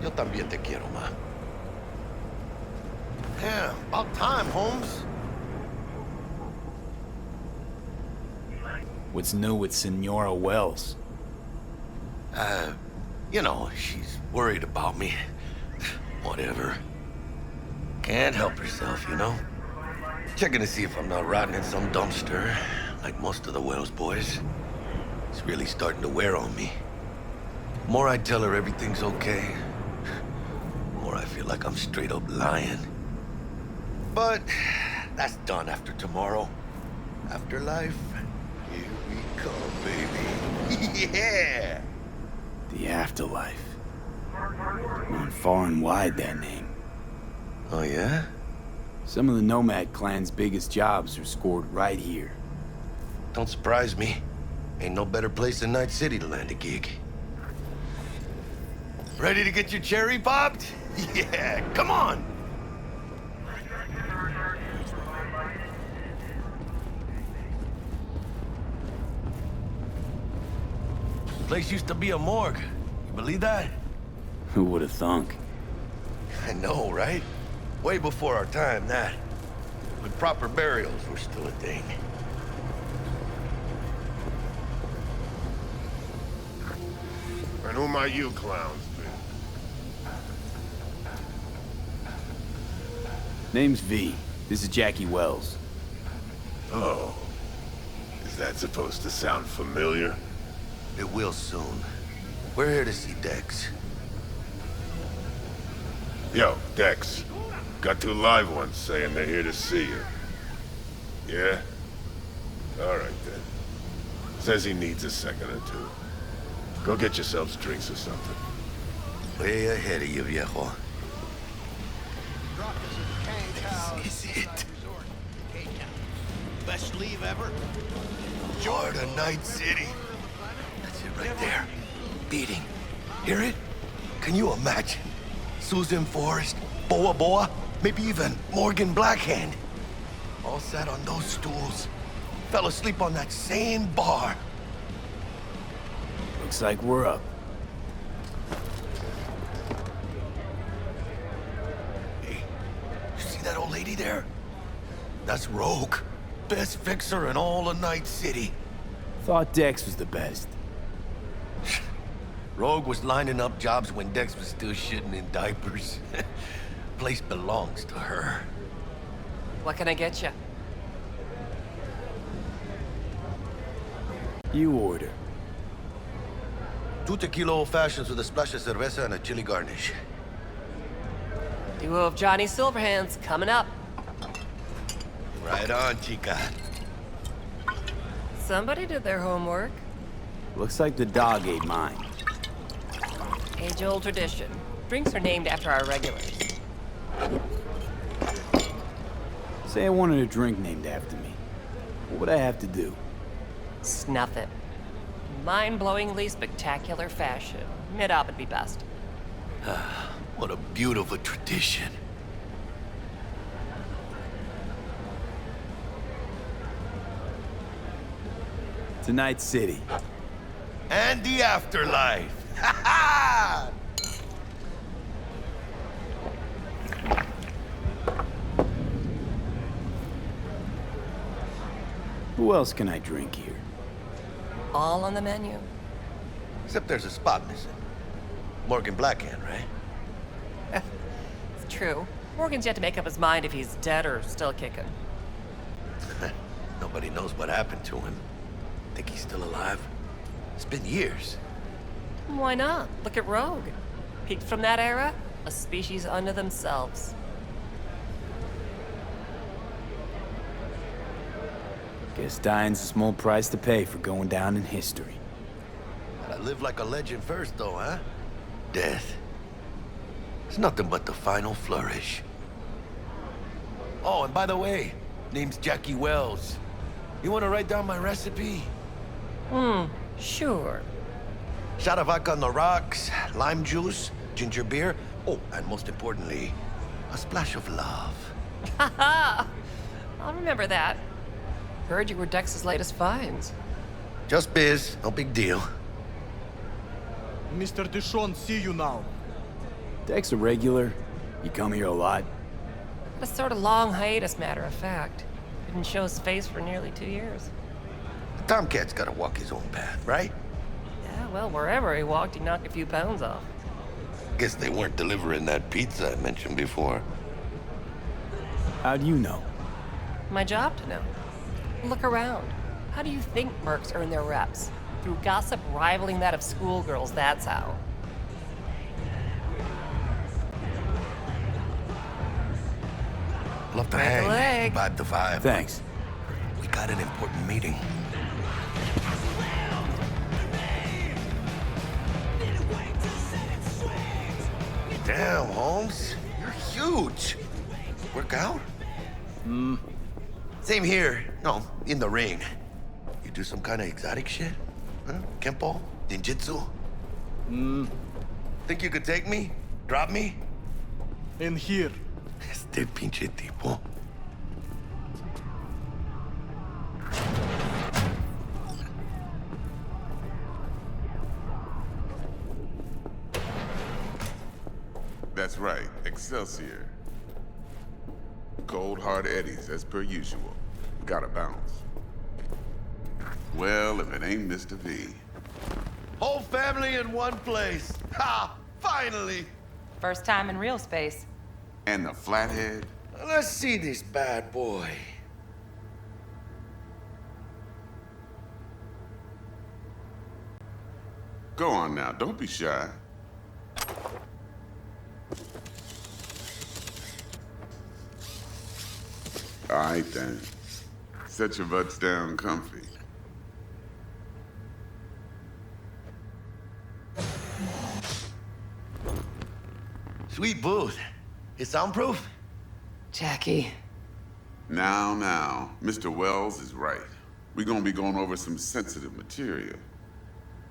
Yo también te quiero, ma. Yeah, about time, Holmes. What's new with Senora Wells? You know, she's worried about me. Whatever. Can't help herself, you know? Checking to see if I'm not rotting in some dumpster, like most of the Wells boys. It's really starting to wear on me. The more I tell her everything's okay, the more I feel like I'm straight up lying. But that's done after tomorrow. Afterlife, here we come, baby. Yeah! The Afterlife. Known far and wide, that name. Oh, yeah? Some of the Nomad clan's biggest jobs are scored right here. Don't surprise me. Ain't no better place than Night City to land a gig. Ready to get your cherry popped? Yeah, come on! Place used to be a morgue. You believe that? Who would have thunk? I know, right? Way before our time, that. When proper burials were still a thing. And who might you clowns be? Name's V. This is Jackie Wells. Oh. Is that supposed to sound familiar? It will soon. We're here to see Dex. Yo, Dex. Got two live ones saying they're here to see you. Yeah? Alright then. Says he needs a second or two. Go get yourselves drinks or something. Way ahead of you, viejo. This is it. Best leave ever. Florida Night City. That's it right there. Beating. Hear it? Can you imagine? Susan Forrest, Boa Boa, maybe even Morgan Blackhand. All sat on those stools. Fell asleep on that same bar. Looks like we're up. Hey, you see that old lady there? That's Rogue. Best fixer in all of Night City. Thought Dex was the best. Rogue was lining up jobs when Dex was still shitting in diapers. Place belongs to her. What can I get you? You order. 2 tequila old fashions with a splash of cerveza and a chili garnish. Duo of Johnny Silverhands coming up. Right on, chica. Somebody did their homework. Looks like the dog ate mine. Age-old tradition. Drinks are named after our regulars. Say I wanted a drink named after me. What would I have to do? Snuff it. Mind-blowingly spectacular fashion. Mid-op would be best. What a beautiful tradition. Tonight's City. And the afterlife. Ha ha! Who else can I drink here? All on the menu. Except there's a spot missing. Morgan Blackhand, right? It's true. Morgan's yet to make up his mind if he's dead or still kicking. Nobody knows what happened to him. Think he's still alive? It's been years. Why not? Look at Rogue. Peaked from that era, a species unto themselves. Guess dying's a small price to pay for going down in history. Gotta live like a legend first, though, huh? Death. It's nothing but the final flourish. Oh, and by the way, name's Jackie Wells. You wanna write down my recipe? Sure. Shot of vodka on the rocks, lime juice, ginger beer. Oh, and most importantly, a splash of love. Haha! I'll remember that. Heard you were Dex's latest finds. Just biz, no big deal. Mr. Dishon, see you now. Dex a regular? You come here a lot? A sort of long hiatus, matter of fact. Didn't show his face for nearly 2 years. The Tomcat's gotta walk his own path, right? Yeah, well, wherever he walked, he knocked a few pounds off. Guess they weren't delivering that pizza I mentioned before. How do you know? My job to know. Look around. How do you think mercs earn their reps? Through gossip rivaling that of schoolgirls, that's how. Love to Break a hang, leg. vibe the vibe. Thanks. We got an important meeting. Damn, Holmes. You're huge. Work out? Same here. No, in the ring. You do some kind of exotic shit? Huh? Kempo? Ninjutsu? Think you could take me? Drop me? In here. Este pinche tipo. That's right, Excelsior. Cold hard eddies, as per usual. Gotta bounce. Well, if it ain't Mr. V. Whole family in one place. Ha! Finally! First time in real space. And the flathead? Let's see this bad boy. Go on now, don't be shy. All right then. Set your butts down comfy. Sweet booth. It's soundproof? Jackie. Now, Mr. Wells is right. We're gonna be going over some sensitive material.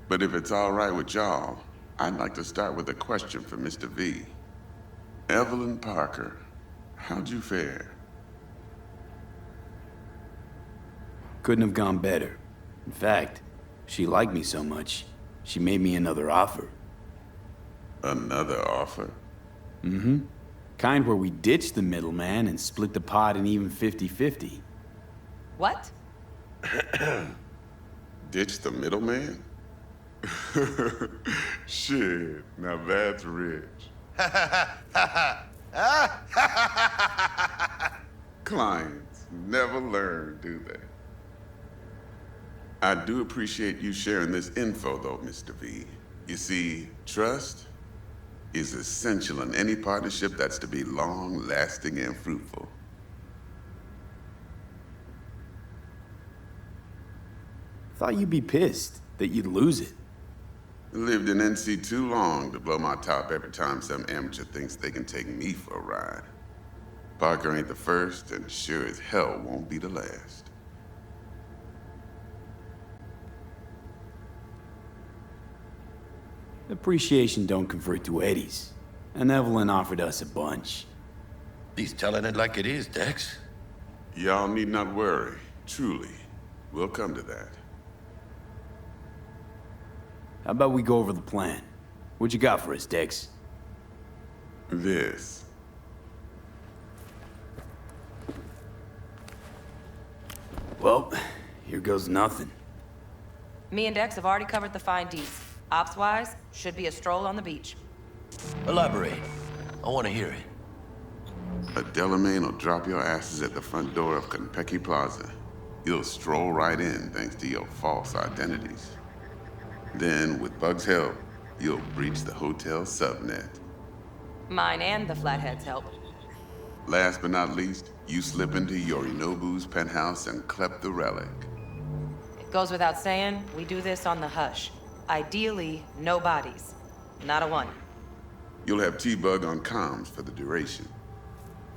But if it's all right with y'all, I'd like to start with a question for Mr. V. Evelyn Parker, how'd you fare? Couldn't have gone better. In fact, she liked me so much, she made me another offer. Another offer? Kind where we ditch the middleman and split the pot in even 50-50. What? Ditch the middleman? Shit, now that's rich. Clients never learn, do they? I do appreciate you sharing this info, though, Mr. V. You see, trust is essential in any partnership that's to be long-lasting and fruitful. Thought you'd be pissed that you'd lose it. Lived in NC too long to blow my top every time some amateur thinks they can take me for a ride. Parker ain't the first, and sure as hell won't be the last. Appreciation don't convert to eddies, and Evelyn offered us a bunch. He's telling it like it is, Dex. Y'all need not worry. Truly, we'll come to that. How about we go over the plan? What you got for us, Dex? This. Well, here goes nothing. Me and Dex have already covered the fine deets. Ops-wise, should be a stroll on the beach. Elaborate. I want to hear it. A Delamain will drop your asses at the front door of Konpeki Plaza. You'll stroll right in thanks to your false identities. Then, with Bug's help, you'll breach the hotel subnet. Mine and the Flathead's help. Last but not least, you slip into Yorinobu's penthouse and clep the relic. It goes without saying, we do this on the hush. Ideally, no bodies. Not a one. You'll have T-Bug on comms for the duration.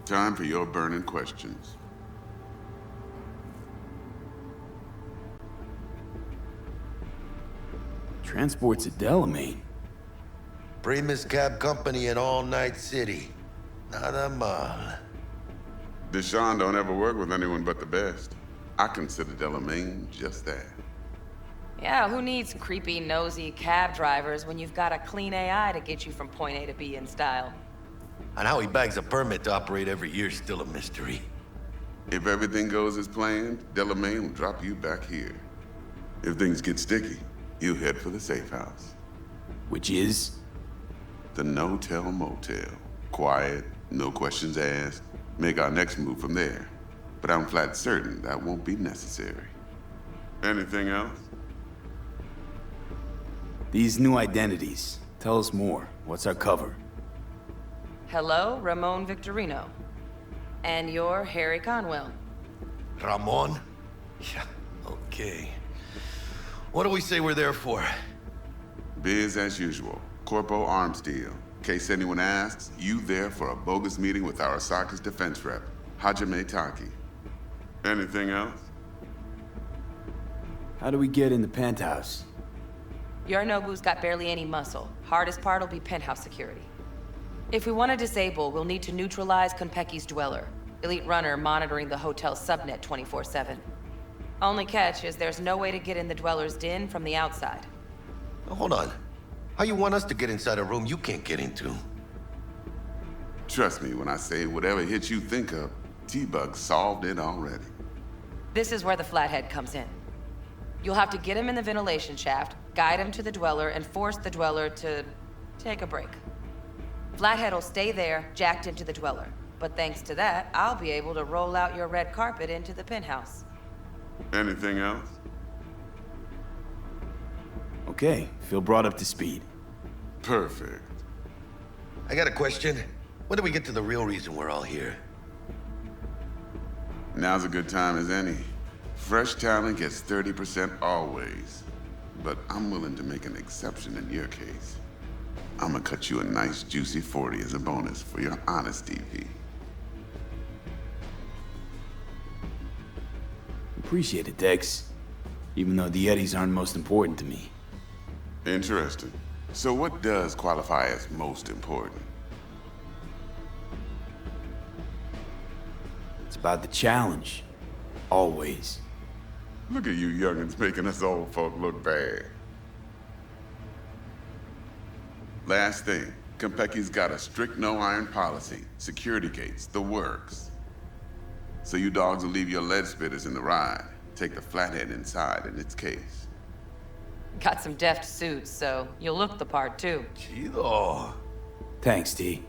Time for your burning questions. Transport's a Delamain. Primus Cab Company in All Night City. Nada mal. Deshaun don't ever work with anyone but the best. I consider Delamain just that. Yeah, who needs creepy, nosy cab drivers when you've got a clean AI to get you from point A to B in style? And how he bags a permit to operate every year is still a mystery. If everything goes as planned, Delamain will drop you back here. If things get sticky, you head for the safe house. Which is? The no-tell motel. Quiet, no questions asked. Make our next move from there. But I'm flat certain that won't be necessary. Anything else? These new identities. Tell us more. What's our cover? Hello, Ramon Victorino. And you're Harry Conwell. Ramon? Yeah, okay. What do we say we're there for? Biz as usual. Corpo arms deal. In case anyone asks, you there for a bogus meeting with Arasaka's defense rep, Hajime Taki. Anything else? How do we get in the penthouse? Yorinobu's got barely any muscle. Hardest part'll be penthouse security. If we want to disable, we'll need to neutralize Konpeki's dweller. Elite runner monitoring the hotel's subnet 24/7. Only catch is there's no way to get in the dweller's den from the outside. Now, hold on. How you want us to get inside a room you can't get into? Trust me when I say whatever hit you think of, T-Bug solved it already. This is where the flathead comes in. You'll have to get him in the ventilation shaft, guide him to the dweller, and force the dweller to take a break. Flathead will stay there, jacked into the dweller. But thanks to that, I'll be able to roll out your red carpet into the penthouse. Anything else? Okay, feel brought up to speed. Perfect. I got a question. When do we get to the real reason we're all here? Now's a good time as any. Fresh talent gets 30% always. But I'm willing to make an exception in your case. I'm gonna cut you a nice juicy 40 as a bonus for your honesty, V. Appreciate it, Dex. Even though the Eddies aren't most important to me. Interesting. So what does qualify as most important? It's about the challenge. Always. Look at you youngins making us old folk look bad. Last thing, Konpeki's got a strict no-iron policy. Security gates, the works. So you dogs will leave your lead spitters in the ride. Take the flathead inside in its case. Got some deft suits, so you'll look the part too. Chido. Thanks, T.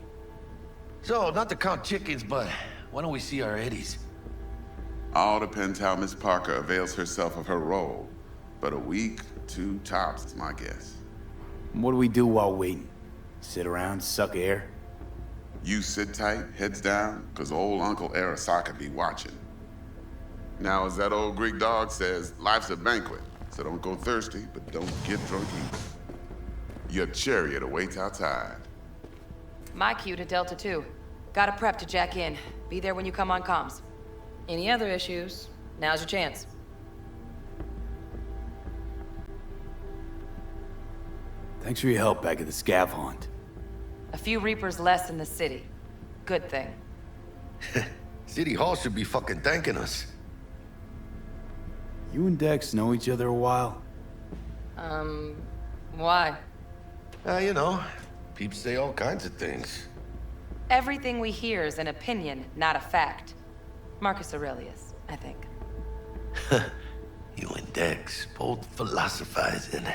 So, not to count chickens, but why don't we see our Eddies? All depends how Miss Parker avails herself of her role. But a week, 2 tops is my guess. What do we do while waiting? Sit around, suck air? You sit tight, heads down, cause old Uncle Arasaka be watching. Now, as that old Greek dog says, life's a banquet, so don't go thirsty, but don't get drunk either. Your chariot awaits outside. My cue to Delta 2. Gotta prep to jack in. Be there when you come on comms. Any other issues, now's your chance. Thanks for your help back at the scav haunt. A few Reapers less in the city. Good thing. City Hall should be fucking thanking us. You and Dex know each other a while? Why? You know, peeps say all kinds of things. Everything we hear is an opinion, not a fact. Marcus Aurelius, I think. You and Dex, both philosophizing.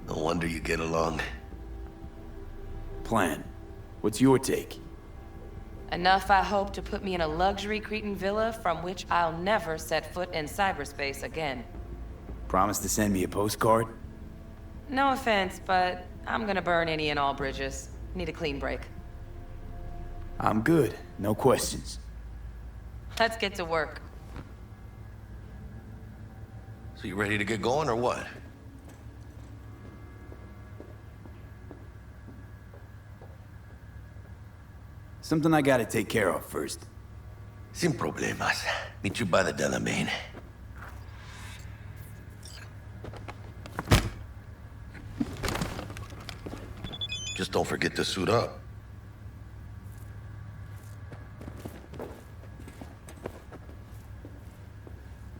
No wonder you get along. Plan. What's your take? Enough, I hope, to put me in a luxury Cretan villa from which I'll never set foot in cyberspace again. Promise to send me a postcard? No offense, but I'm gonna burn any and all bridges. Need a clean break. I'm good. No questions. Let's get to work. So you ready to get going or what? Something I gotta take care of first. Sin problemas. Meet you by the Delamain. Just don't forget to suit up.